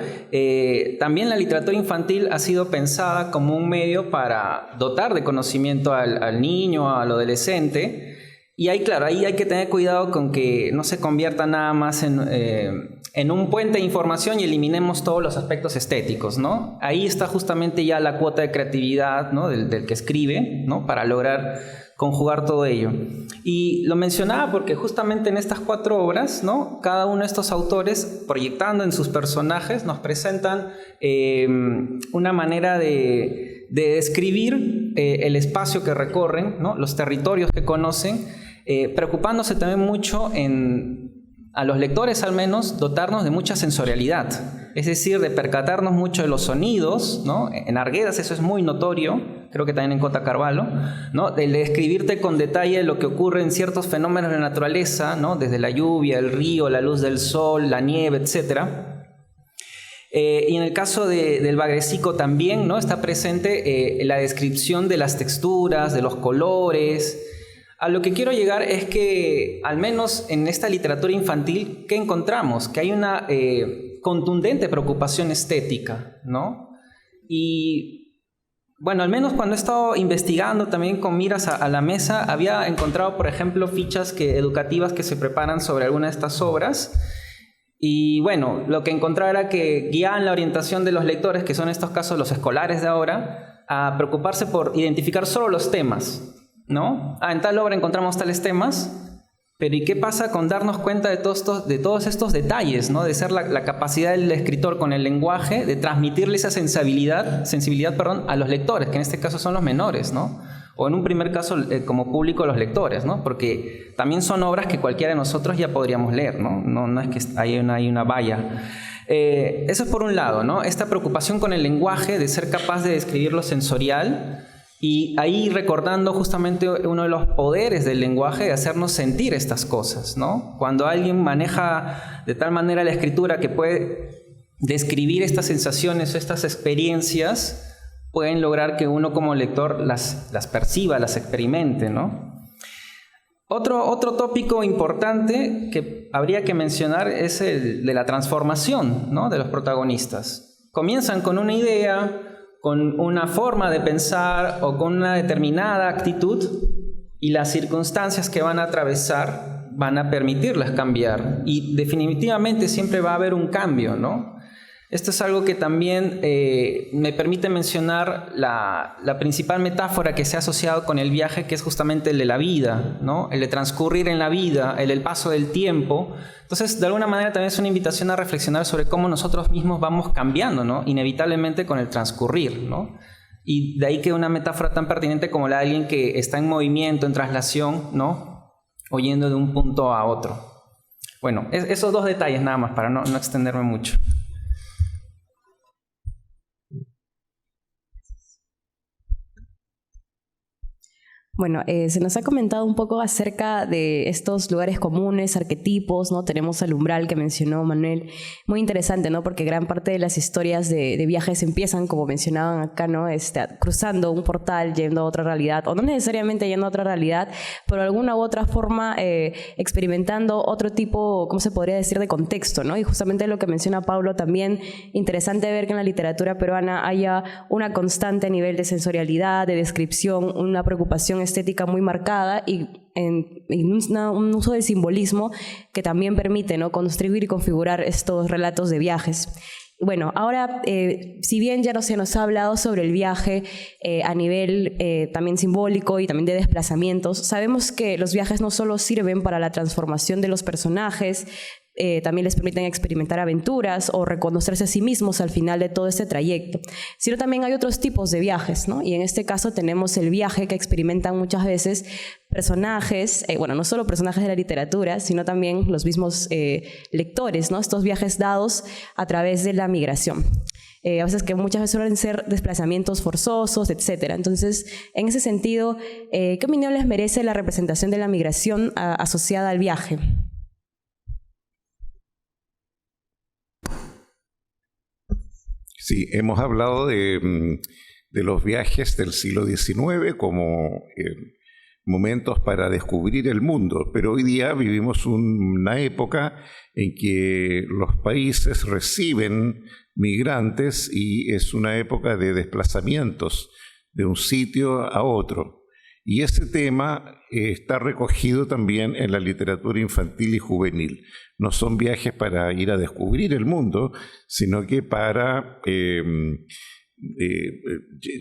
Speaker 3: también la literatura infantil ha sido pensada como un medio para dotar de conocimiento al niño, al adolescente, y ahí, claro, ahí hay que tener cuidado con que no se convierta nada más en un puente de información y eliminemos todos los aspectos estéticos, ¿no? Ahí está justamente ya la cuota de creatividad, ¿no?, del que escribe, ¿no?, para lograr conjugar todo ello. Y lo mencionaba porque justamente en estas 4 obras, ¿no?, cada uno de estos autores, proyectando en sus personajes, nos presentan una manera de describir el espacio que recorren, ¿no?, los territorios que conocen, preocupándose también mucho en a los lectores al menos, dotarnos de mucha sensorialidad, es decir, de percatarnos mucho de los sonidos, ¿no? En Arguedas eso es muy notorio, creo que también en Cota Carvalho, ¿no? De describirte con detalle lo que ocurre en ciertos fenómenos de la naturaleza, ¿no? Desde la lluvia, el río, la luz del sol, la nieve, etc. Y en el caso del Bagrecico también, ¿no? Está presente la descripción de las texturas, de los colores. A lo que quiero llegar es que, al menos en esta literatura infantil, ¿qué encontramos? Que hay una contundente preocupación estética, ¿no? Y, bueno, al menos cuando he estado investigando también con miras a la mesa, había encontrado, por ejemplo, fichas educativas que se preparan sobre alguna de estas obras. Y, bueno, lo que encontraba era que guiaban la orientación de los lectores, que son en estos casos los escolares de ahora, a preocuparse por identificar solo los temas, ¿no? En tal obra encontramos tales temas, pero ¿y qué pasa con darnos cuenta de todos estos detalles, ¿no? De ser la capacidad del escritor con el lenguaje de transmitirle esa sensibilidad, a los lectores, que en este caso son los menores, ¿no? O en un primer caso como público los lectores, ¿no? Porque también son obras que cualquiera de nosotros ya podríamos leer, ¿no? No es que hay una valla. Eso es por un lado, ¿no? Esta preocupación con el lenguaje, de ser capaz de describir lo sensorial. Y ahí recordando justamente uno de los poderes del lenguaje, de hacernos sentir estas cosas, ¿no? Cuando alguien maneja de tal manera la escritura que puede describir estas sensaciones o estas experiencias, pueden lograr que uno como lector las perciba, las experimente, ¿no? Otro tópico importante que habría que mencionar es el de la transformación, ¿no? De los protagonistas. Comienzan con una idea, con una forma de pensar o con una determinada actitud, y las circunstancias que van a atravesar van a permitirles cambiar, y definitivamente siempre va a haber un cambio, ¿no? Esto es algo que también me permite mencionar la principal metáfora que se ha asociado con el viaje, que es justamente el de la vida, ¿no? El de transcurrir en la vida, el paso del tiempo. Entonces, de alguna manera también es una invitación a reflexionar sobre cómo nosotros mismos vamos cambiando, ¿no? Inevitablemente con el transcurrir, ¿no? Y de ahí que una metáfora tan pertinente como la de alguien que está en movimiento, en traslación, ¿no? O yendo de un punto a otro. Bueno, esos dos detalles nada más para no extenderme mucho.
Speaker 1: Bueno, se nos ha comentado un poco acerca de estos lugares comunes, arquetipos, ¿no? Tenemos el umbral que mencionó Manuel, muy interesante, ¿no? Porque gran parte de las historias de viajes empiezan, como mencionaban acá, ¿no? Cruzando un portal, yendo a otra realidad, o no necesariamente yendo a otra realidad, pero de alguna u otra forma experimentando otro tipo, ¿cómo se podría decir?, de contexto, ¿no? Y justamente lo que menciona Pablo también, interesante ver que en la literatura peruana haya una constante nivel de sensorialidad, de descripción, una preocupación estética muy marcada y un uso del simbolismo que también permite, ¿no?, construir y configurar estos relatos de viajes. Bueno, ahora, si bien ya se nos ha hablado sobre el viaje a nivel también simbólico y también de desplazamientos, sabemos que los viajes no solo sirven para la transformación de los personajes, también les permiten experimentar aventuras o reconocerse a sí mismos al final de todo este trayecto, sino también hay otros tipos de viajes, ¿no? Y en este caso tenemos el viaje que experimentan muchas veces personajes, bueno, no solo personajes de la literatura, sino también los mismos lectores, ¿no? Estos viajes dados a través de la migración. A veces que muchas veces suelen ser desplazamientos forzosos, etc. Entonces, en ese sentido, ¿qué opinión les merece la representación de la migración asociada al viaje?
Speaker 2: Sí, hemos hablado de los viajes del siglo XIX como momentos para descubrir el mundo, pero hoy día vivimos una época en que los países reciben migrantes y es una época de desplazamientos de un sitio a otro. Y ese tema está recogido también en la literatura infantil y juvenil. No son viajes para ir a descubrir el mundo, sino que para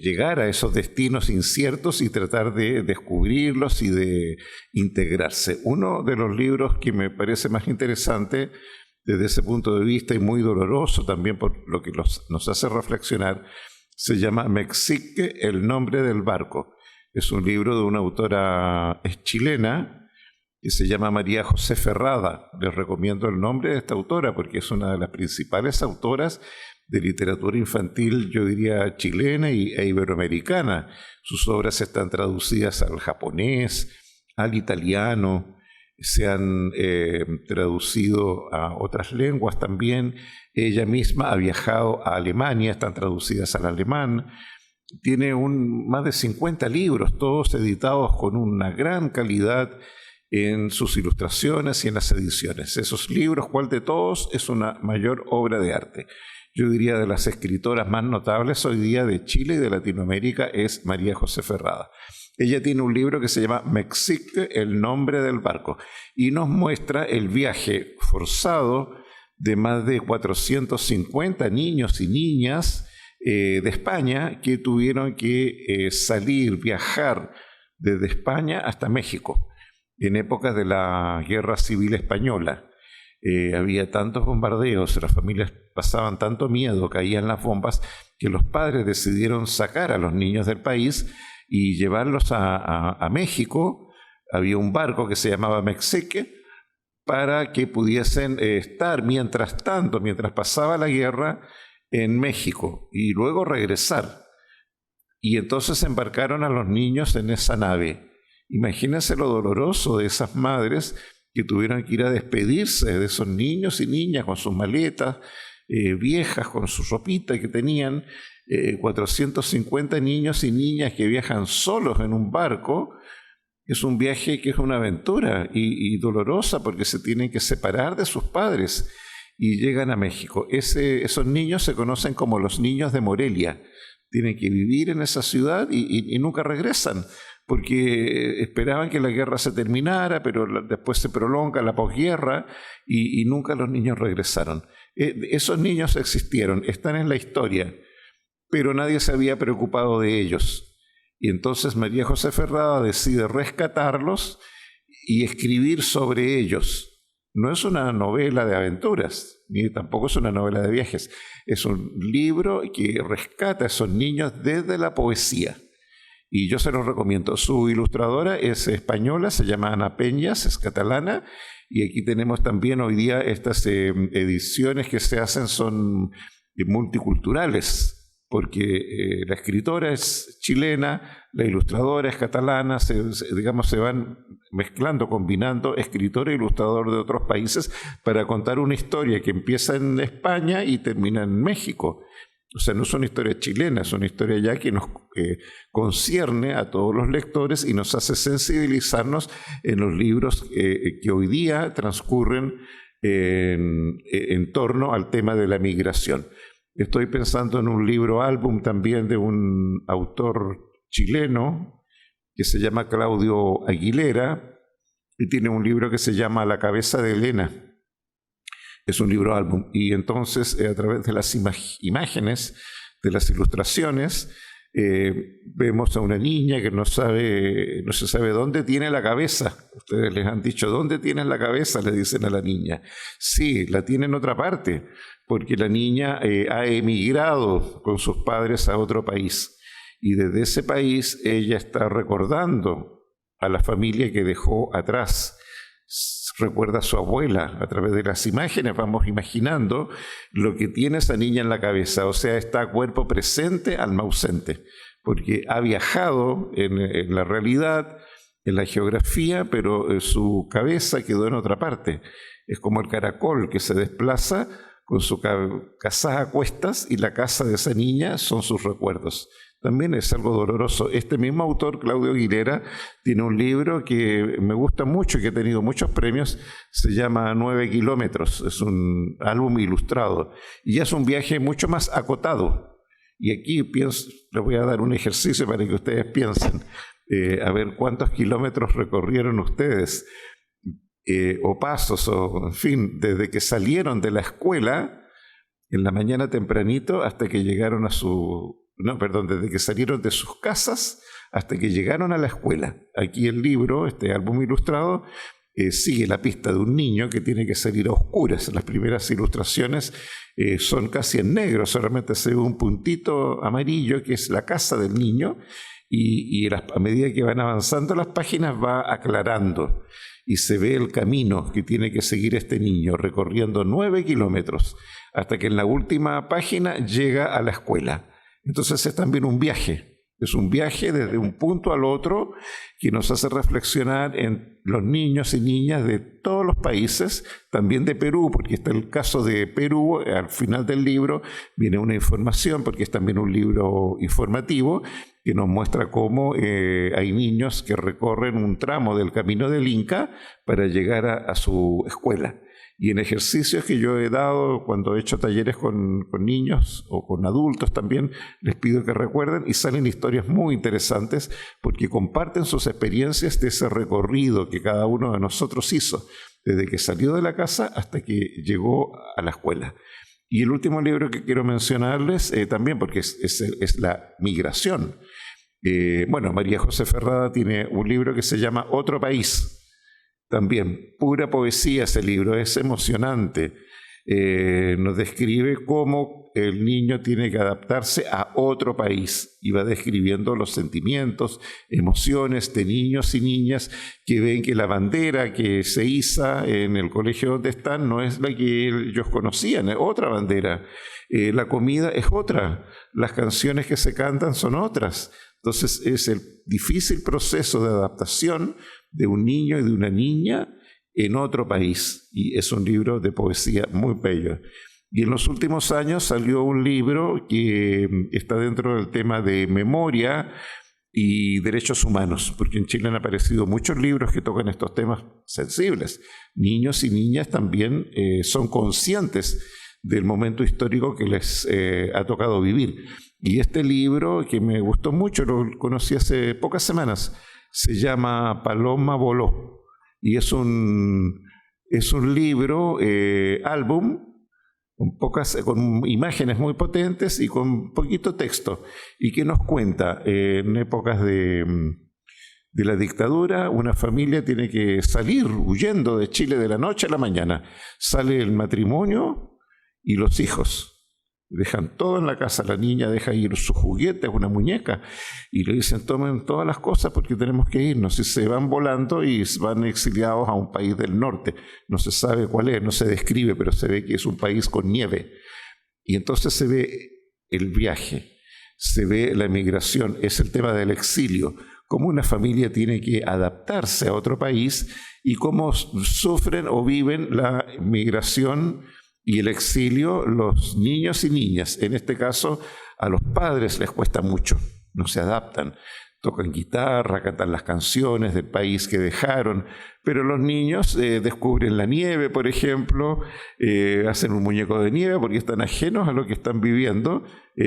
Speaker 2: llegar a esos destinos inciertos y tratar de descubrirlos y de integrarse. Uno de los libros que me parece más interesante desde ese punto de vista y muy doloroso también por lo que nos hace reflexionar, se llama Mexique, el nombre del barco. Es un libro de una autora chilena que se llama María José Ferrada. Les recomiendo el nombre de esta autora porque es una de las principales autoras de literatura infantil, yo diría chilena e iberoamericana. Sus obras están traducidas al japonés, al italiano, se han traducido a otras lenguas también. Ella misma ha viajado a Alemania, están traducidas al alemán. Tiene más de 50 libros, todos editados con una gran calidad en sus ilustraciones y en las ediciones. Esos libros, ¿cuál de todos? Es una mayor obra de arte. Yo diría de las escritoras más notables hoy día de Chile y de Latinoamérica es María José Ferrada. Ella tiene un libro que se llama Mexique, el nombre del barco, y nos muestra el viaje forzado de más de 450 niños y niñas de España que tuvieron que viajar desde España hasta México en épocas de la Guerra Civil Española. Había tantos bombardeos, las familias pasaban tanto miedo, caían las bombas, que los padres decidieron sacar a los niños del país y llevarlos a México. Había un barco que se llamaba Mexique para que pudiesen estar mientras pasaba la guerra en México y luego regresar. Y entonces embarcaron a los niños en esa nave. Imagínense lo doloroso de esas madres que tuvieron que ir a despedirse de esos niños y niñas con sus maletas viejas, con su ropita que tenían. 450 niños y niñas que viajan solos en un barco. Es un viaje que es una aventura y dolorosa porque se tienen que separar de sus padres y llegan a México. Esos niños se conocen como los niños de Morelia. Tienen que vivir en esa ciudad y nunca regresan porque esperaban que la guerra se terminara, pero después se prolonga la posguerra y nunca los niños regresaron. Esos niños existieron, están en la historia, pero nadie se había preocupado de ellos. Y entonces María José Ferrada decide rescatarlos y escribir sobre ellos. No es una novela de aventuras, ni tampoco es una novela de viajes. Es un libro que rescata a esos niños desde la poesía. Y yo se los recomiendo. Su ilustradora es española, se llama Ana Peñas, es catalana. Y aquí tenemos también hoy día estas ediciones que se hacen, son multiculturales, porque la escritora es chilena, la ilustradora es catalana, se van mezclando, combinando escritor e ilustrador de otros países para contar una historia que empieza en España y termina en México. O sea, no es una historia chilena, es una historia ya que nos concierne a todos los lectores y nos hace sensibilizarnos en los libros que hoy día transcurren en torno al tema de la migración. Estoy pensando en un libro álbum también de un autor chileno que se llama Claudio Aguilera y tiene un libro que se llama La cabeza de Elena. Es un libro álbum y entonces a través de las imágenes, de las ilustraciones, vemos a una niña que no se sabe dónde tiene la cabeza. Ustedes les han dicho, ¿dónde tienes la cabeza?, le dicen a la niña. Sí, la tiene en otra parte, porque la niña ha emigrado con sus padres a otro país. Y desde ese país ella está recordando a la familia que dejó atrás. Recuerda a su abuela. A través de las imágenes vamos imaginando lo que tiene esa niña en la cabeza. O sea, está cuerpo presente, alma ausente, porque ha viajado en la realidad, en la geografía, pero su cabeza quedó en otra parte. Es como el caracol que se desplaza con su casa a cuestas y la casa de esa niña son sus recuerdos. También es algo doloroso. Este mismo autor, Claudio Aguilera, tiene un libro que me gusta mucho y que ha tenido muchos premios, se llama 9 kilómetros, es un álbum ilustrado y es un viaje mucho más acotado. Y aquí les voy a dar un ejercicio para que ustedes piensen, a ver cuántos kilómetros recorrieron ustedes, o pasos, o en fin, desde que salieron de la escuela en la mañana tempranito hasta que llegaron desde que salieron de sus casas hasta que llegaron a la escuela. Aquí el libro, este álbum ilustrado, sigue la pista de un niño que tiene que salir a oscuras. Las primeras ilustraciones son casi en negro, solamente se ve un puntito amarillo que es la casa del niño, y a medida que van avanzando las páginas va aclarando y se ve el camino que tiene que seguir este niño recorriendo 9 kilómetros hasta que en la última página llega a la escuela. Entonces es también un viaje. Es un viaje desde un punto al otro que nos hace reflexionar en los niños y niñas de todos los países, también de Perú, porque está el caso de Perú. Al final del libro viene una información, porque es también un libro informativo, que nos muestra cómo hay niños que recorren un tramo del camino del Inca para llegar a su escuela. Y en ejercicios que yo he dado cuando he hecho talleres con niños o con adultos también, les pido que recuerden y salen historias muy interesantes porque comparten sus experiencias de ese recorrido que cada uno de nosotros hizo, desde que salió de la casa hasta que llegó a la escuela. Y el último libro que quiero mencionarles también, porque es la migración. María José Ferrada tiene un libro que se llama Otro País. También, pura poesía ese libro, es emocionante. Nos describe cómo el niño tiene que adaptarse a otro país y va describiendo los sentimientos, emociones de niños y niñas que ven que la bandera que se iza en el colegio donde están no es la que ellos conocían, es otra bandera. La comida es otra, las canciones que se cantan son otras. Entonces es el difícil proceso de adaptación de un niño y de una niña en otro país. Y es un libro de poesía muy bello. Y en los últimos años salió un libro que está dentro del tema de memoria y derechos humanos, porque en Chile han aparecido muchos libros que tocan estos temas sensibles. Niños y niñas también son conscientes del momento histórico que les ha tocado vivir. Y este libro, que me gustó mucho, lo conocí hace pocas semanas, se llama Paloma Voló. Y es un libro, álbum, con imágenes muy potentes y con poquito texto. Y que nos cuenta, en épocas de la dictadura, una familia tiene que salir huyendo de Chile de la noche a la mañana. Sale el matrimonio y los hijos. Dejan todo en la casa, la niña deja ir sus juguetes, una muñeca, y le dicen tomen todas las cosas porque tenemos que irnos. Y se van volando y van exiliados a un país del norte. No se sabe cuál es, no se describe, pero se ve que es un país con nieve. Y entonces se ve el viaje, se ve la emigración, es el tema del exilio, cómo una familia tiene que adaptarse a otro país y cómo sufren o viven la migración y el exilio los niños y niñas. En este caso, a los padres les cuesta mucho, no se adaptan. Tocan guitarra, cantan las canciones del país que dejaron, pero los niños descubren la nieve, por ejemplo, hacen un muñeco de nieve porque están ajenos a lo que están viviendo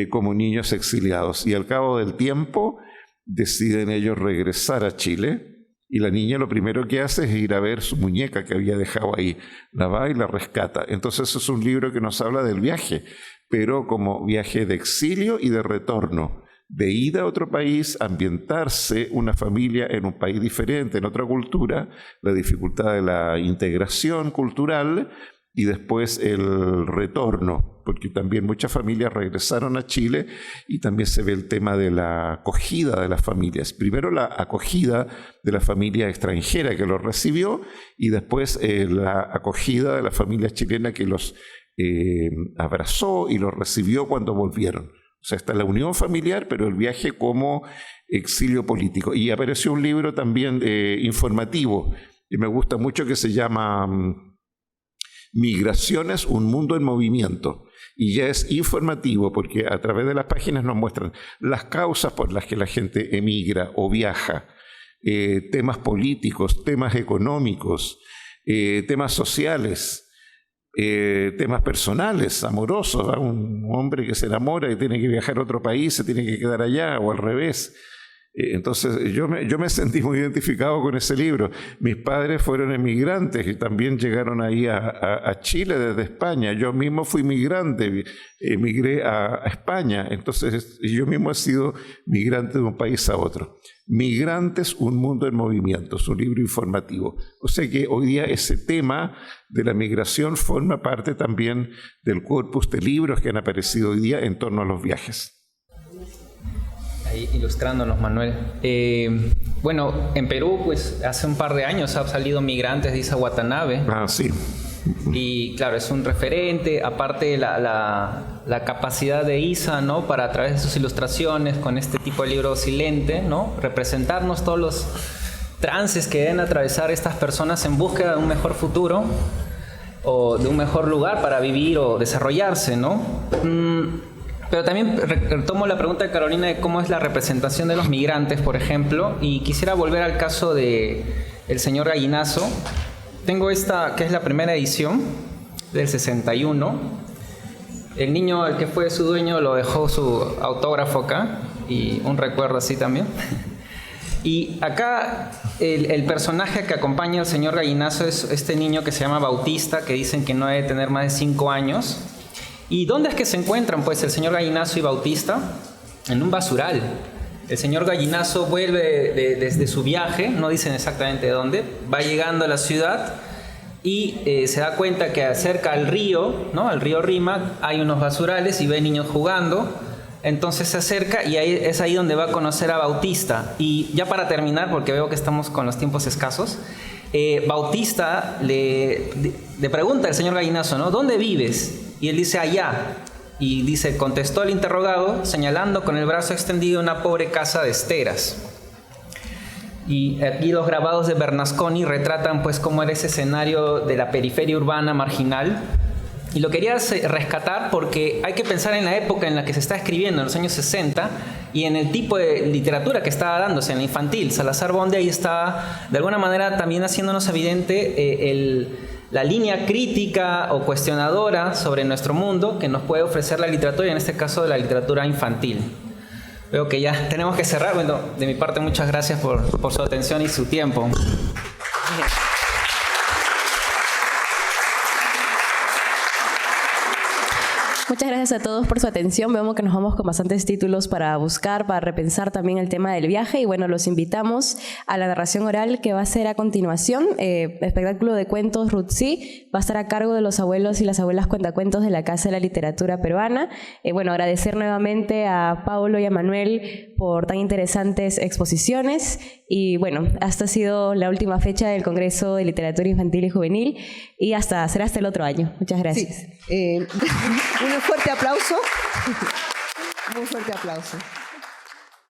Speaker 2: como niños exiliados. Y al cabo del tiempo deciden ellos regresar a Chile. Y la niña lo primero que hace es ir a ver su muñeca que había dejado ahí. La va y la rescata. Entonces es un libro que nos habla del viaje, pero como viaje de exilio y de retorno. De ida a otro país, ambientarse una familia en un país diferente, en otra cultura, la dificultad de la integración cultural y después el retorno, porque también muchas familias regresaron a Chile y también se ve el tema de la acogida de las familias. Primero la acogida de la familia extranjera que los recibió y después la acogida de la familia chilena que los abrazó y los recibió cuando volvieron. O sea, está la unión familiar, pero el viaje como exilio político. Y apareció un libro también informativo, y me gusta mucho, que se llama Migraciones, un mundo en movimiento. Y ya es informativo porque a través de las páginas nos muestran las causas por las que la gente emigra o viaja, temas políticos, temas económicos, temas sociales, temas personales, amorosos. Un hombre que se enamora y tiene que viajar a otro país, se tiene que quedar allá, o al revés. Entonces yo me sentí muy identificado con ese libro. Mis padres fueron emigrantes y también llegaron ahí a Chile desde España. Yo mismo fui migrante, emigré a España. Entonces yo mismo he sido migrante de un país a otro. Migrantes, un mundo en movimiento, es un libro informativo. O sea que hoy día ese tema de la migración forma parte también del corpus de libros que han aparecido hoy día en torno a los viajes.
Speaker 3: Ahí ilustrándonos, Manuel. Bueno, en Perú, pues hace un par de años han salido migrantes de Isa Watanabe.
Speaker 2: Ah, sí.
Speaker 3: Y claro, es un referente, aparte la capacidad de Isa, ¿no? Para a través de sus ilustraciones, con este tipo de libro silente, ¿no? Representarnos todos los trances que deben atravesar estas personas en búsqueda de un mejor futuro o de un mejor lugar para vivir o desarrollarse, ¿no? Pero también retomo la pregunta de Carolina de cómo es la representación de los migrantes, por ejemplo, y quisiera volver al caso de el señor Gallinazo. Tengo esta, que es la primera edición del 61. El niño, el que fue su dueño, lo dejó su autógrafo acá y un recuerdo así también. Y acá el personaje que acompaña al señor Gallinazo es este niño que se llama Bautista, que dicen que no debe tener más de 5 años. ¿Y dónde es que se encuentran, pues, el señor Gallinazo y Bautista? En un basural. El señor Gallinazo vuelve desde su viaje, no dicen exactamente de dónde, va llegando a la ciudad y se da cuenta que cerca al río, ¿no? Al río Rímac, hay unos basurales y ve niños jugando. Entonces se acerca y es ahí donde va a conocer a Bautista. Y ya para terminar, porque veo que estamos con los tiempos escasos, Bautista le pregunta al señor Gallinazo, ¿no? ¿Dónde vives? Y él dice, allá. Y dice, contestó el interrogado, señalando con el brazo extendido una pobre casa de esteras. Y aquí los grabados de Bernasconi retratan pues cómo era ese escenario de la periferia urbana marginal. Y lo quería rescatar porque hay que pensar en la época en la que se está escribiendo, en los años 60, y en el tipo de literatura que estaba dándose en la infantil. Salazar Bonde ahí está, de alguna manera, también haciéndonos evidente la línea crítica o cuestionadora sobre nuestro mundo que nos puede ofrecer la literatura, y en este caso la literatura infantil. Veo que ya tenemos que cerrar. Bueno, de mi parte, muchas gracias por su atención y su tiempo.
Speaker 1: Muchas gracias a todos por su atención. Vemos que nos vamos con bastantes títulos para buscar, para repensar también el tema del viaje. Y bueno, los invitamos a la narración oral que va a ser a continuación. Espectáculo de cuentos Rutsi va a estar a cargo de los abuelos y las abuelas cuentacuentos de la Casa de la Literatura Peruana. Bueno, agradecer nuevamente a Paulo y a Manuel por tan interesantes exposiciones. Y bueno, esta ha sido la última fecha del Congreso de Literatura Infantil y Juvenil. Y será hasta el otro año. Muchas gracias.
Speaker 4: Sí. Un fuerte aplauso. Un fuerte aplauso.